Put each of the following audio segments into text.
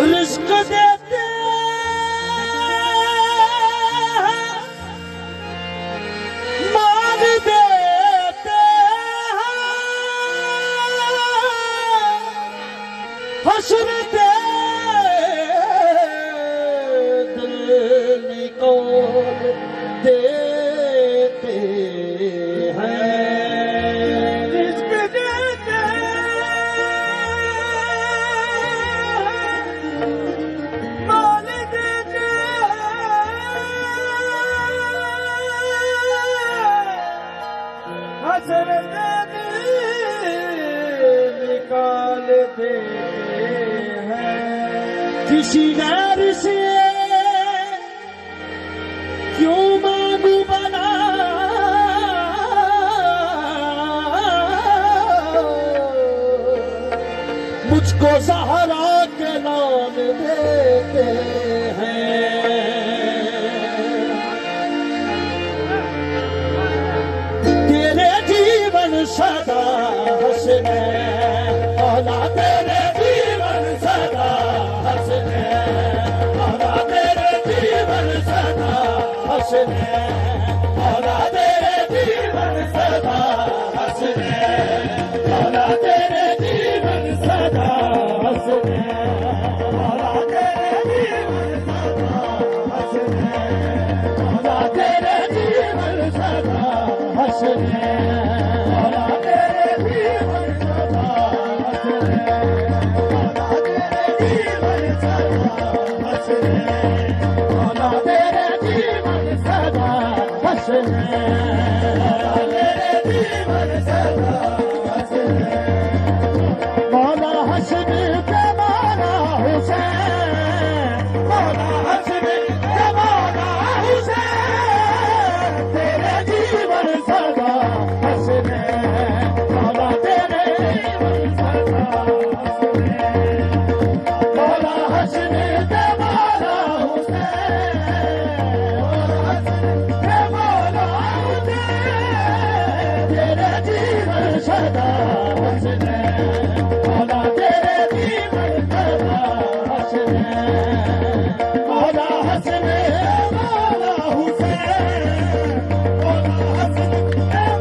Risk देते हैं, मार देते हैं, हश्र दे दिल निकाल देते हैं। रिस्क देते निकाल देते हैं। किसी गैर से क्यों मांगू बना, मुझको सहारा के नाम देते हैं। तेरे जीवन सदा हंसने वाला, तेरे जीवन सदा हंसने वाला, तेरे जीवन सदा हंसने वाला, तेरे जीवन सदा हंसने वाला, तेरे जीवन सदा हंसने वाला, तेरे जीवन सदा हंसने वाला, तेरे जीवन सदा हंसने वाला, तेरे जीवन सदा हंसने वाला, तेरे जीवन सदा हंसने वाला, तेरे जीवन सदा हंसने वाला, तेरे जीवन सदा हंसने मौला हसन के मौला हुसैन, मौला हसन के मौला हुसैन, तेरे जीवन सदा हंसने वाला, तेरे जीवन सदा हंसने मौला हसन के मौला हुसैन, मौला हसन के मौला हुसैन, तेरे जीवन सदा हंसने मौला, तेरे जीवन सदा हंसने मौला हसन मौला हुसैन, मौला हसन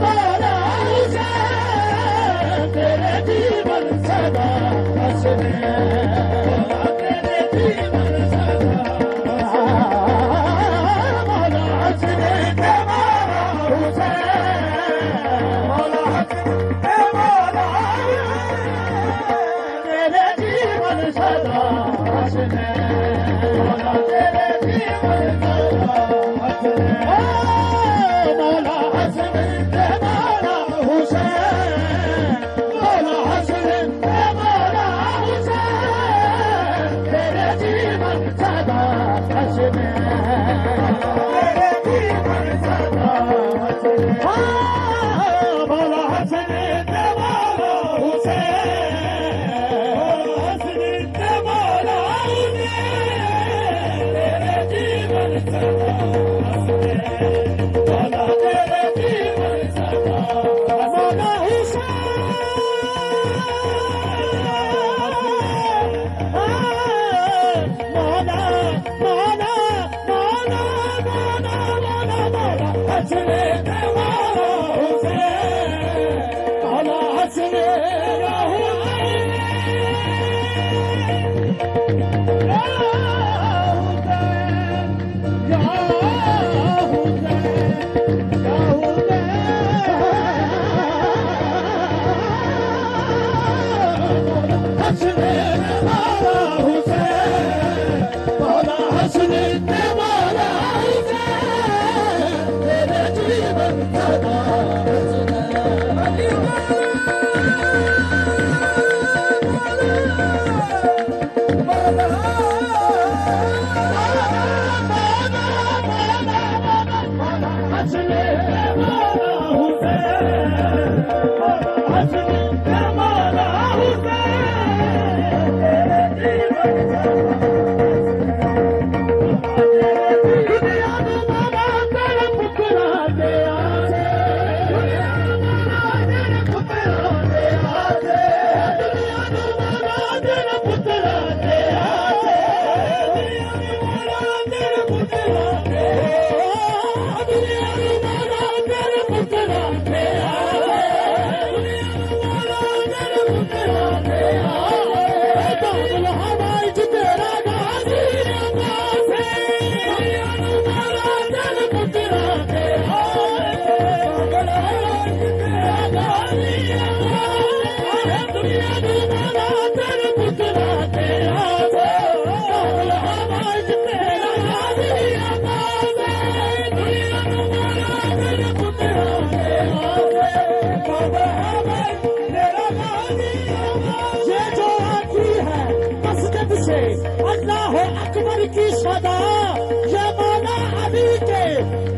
मौला हुसैन, तेरे जीवन सदा हंसने मौला, तेरे जीवन सदा मौला हसन मौला हुसैन, मौला हसन मौला तेरे जीवन सदा हंसने मौला, तेरे जीवन सदा हंसने मौला हसन मौला हुसैन, मौला हसन मौला हुसैन, तेरे जीवन सदा हंसने तेरे जीवन सदा हंसने मौला हसन मौला हुसैन, मौला हसन मौला हुसैन, से अल्लाह अकबर की सदा, ये मौला अली के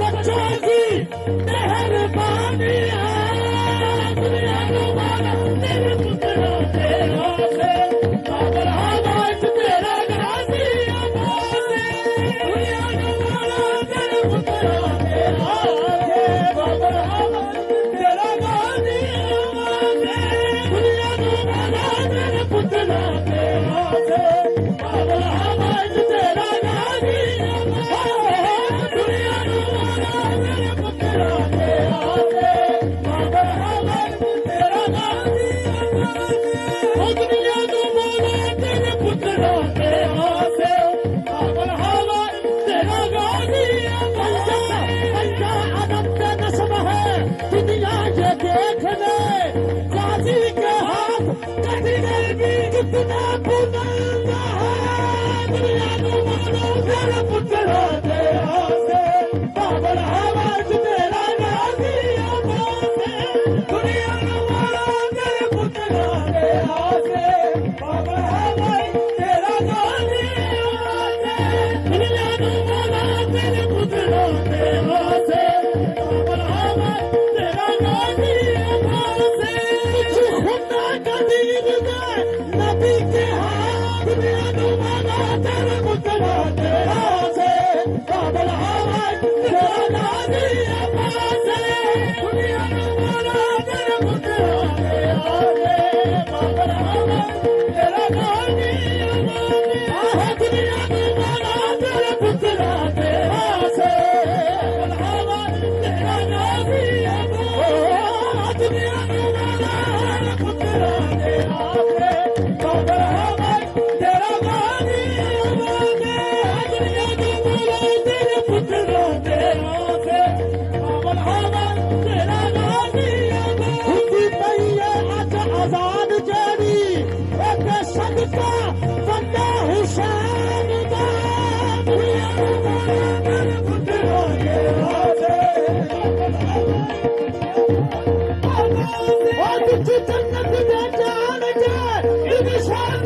बच्चों की मेहरबानी है। दुनिया को माना तेरे पुत्रों तेरा से, बाबर आवाज तेरा गाजी आवाज है। दुनिया को माना तेरे पुत्रों तेरा से, बाबर आवाज तेरा गाजी आवाज है। दुनिया को माना तेरे पुत्रों तेरा से, बाबर आवाज तेरा गाजी आवाज है। दुनिया को माना तेरे पुत्रों तेरा से, बाबर आवाज तेरा गाजी आवाज है। दुनिया को माना तेरे पुत्रों तेरा से, बाबर आवाज तेरा गाजी आवाज है। पंजा अनंत नस्ब है दुनिया ये देख ले, गाजी के हाथ कटगर भी कितना बुलंद है। दुनिया को मानो तेरे पुत्रों तेरा से, बाबर आवाज तेरा गाजी आवाज है। दुनिया को मानो तेरे पुत्रों तेरा से, बाबर आवाज तेरा गाजी आवाज है। दुनिया को मानो तेरे पुत्रों तेरा से, बाबर आवाज तेरा गाजी आवाज है। खुदा का दीन दे नबी के हाथ, दुनिया को मानो तेरे पुत्रों तेरा से, बाबर आवाज तेरा गाजी आवाज है। दुनिया को मानो तेरे पुत्रों तेरा से, बाबर आवाज तेरा गाजी आवाज है। दुनिया को मानो तेरे पुत्रों तेरा से, बाबर आवाज तेरा गाजी आवाज है। दुनिया को मानो तेरे पुत्रों तेरा से, बाबर आवाज तेरा गाजी आवाज है। दुनिया को मानो तेरे पुत्रों तेरा से, बाबर आवाज तेरा गाजी आवाज है। हुंदी पई है अज आजाद जड़ी, एक सदका बंदा हुसैन दा। दुनिया को मानो तेरे पुत्रों तेरा से, बाबर आवाज। और तुझ जन्नत में जान के इंसान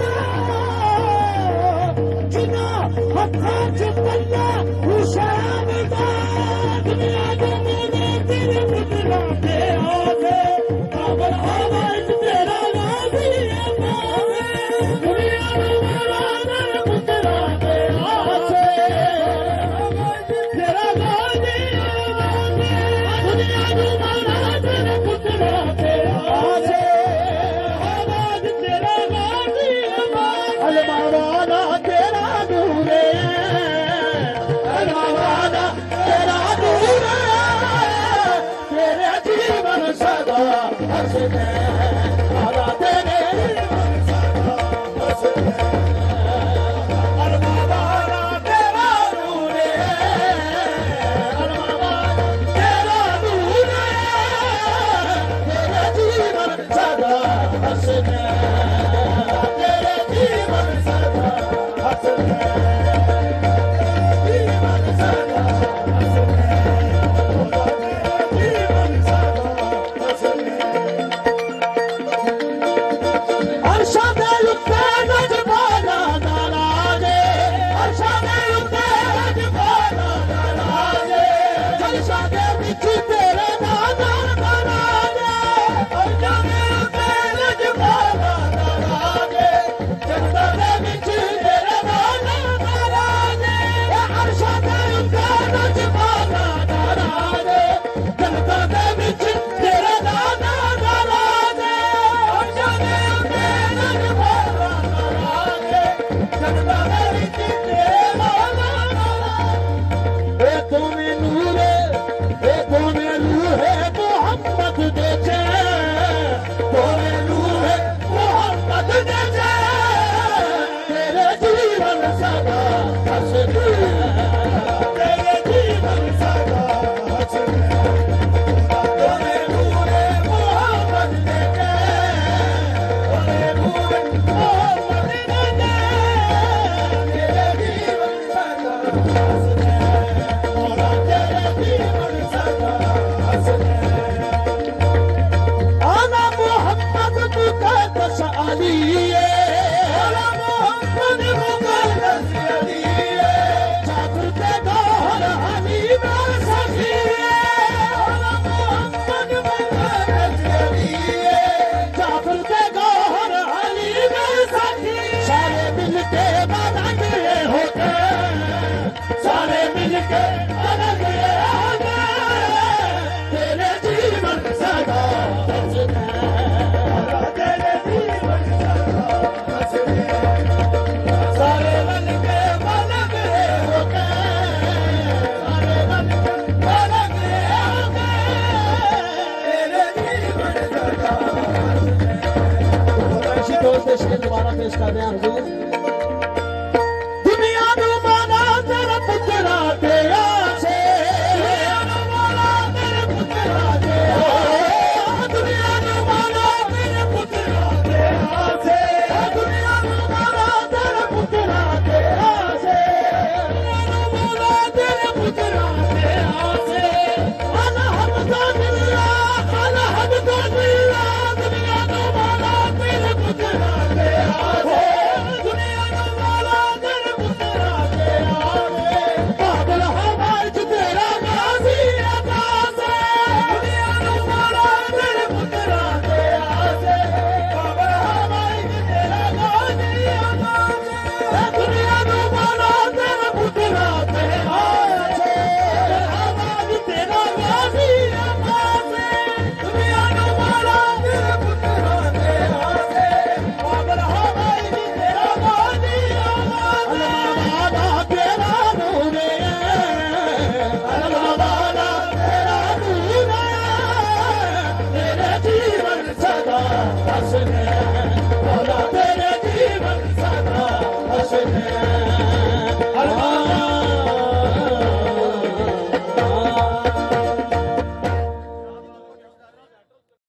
नजारा पेश कर रहे हैं हुजूर।